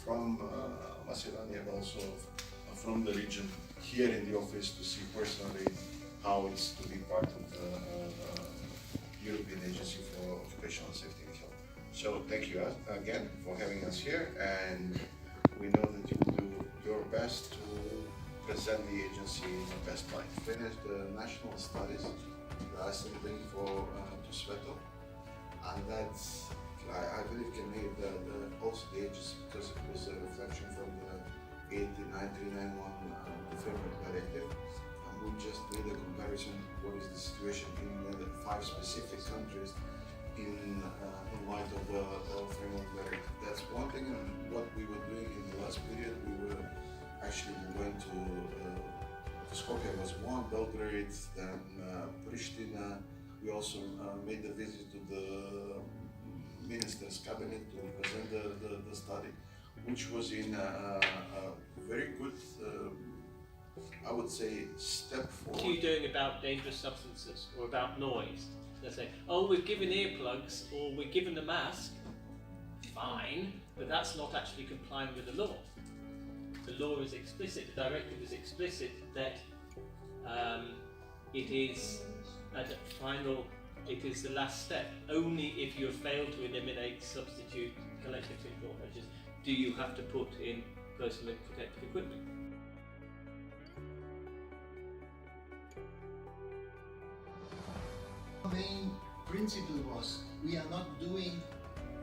from Macedonia, but also from the region here in the office to see personally how it's to be part of the European Agency for Occupational Safety and Health. So thank you again for having us here, and we know that you will do your best to present the agency in the best light. Finished the national studies that I still bring for to Sveto, and that's I believe can make also the agency, because it was a reflection from the 89391 the framework directive. And we just made a comparison what is the situation in the 5 specific countries in light of the framework directive. That's one thing, and what we were doing in the last period, we were actually going to Skopje was one, Belgrade, then Pristina. We also made a visit to the Minister's Cabinet to present the study, which was in a very good, I would say, step forward. What are you doing about dangerous substances or about noise? They say, oh, we've given earplugs or we've given a mask. Fine, but that's not actually complying with the law. The law is explicit, the directive is explicit that it is at final, it is the last step. Only if you have failed to eliminate, substitute, collective control measures do you have to put in personal protective equipment. The main principle was we are not doing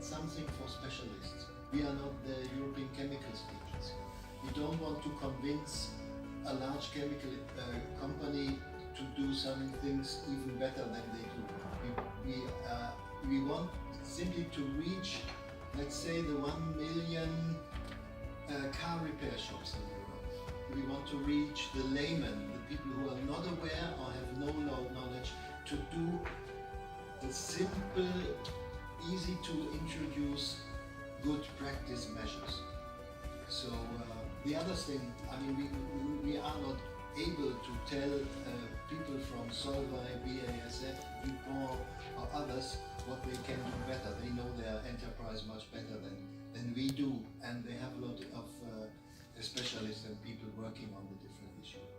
something for specialists. We are not the European Chemicals Agency. We don't want to convince a large chemical company to do some things even better than they do. We want simply to reach, let's say, the 1 million car repair shops in Europe. We want to reach the layman, the people who are not aware or have no knowledge, to do the simple, easy to introduce good practice measures. So the other thing, I mean, we are not able to tell people from Solvay, BASF, DuPont or others what they can do better. They know their enterprise much better than we do, and they have a lot of specialists and people working on the different issues.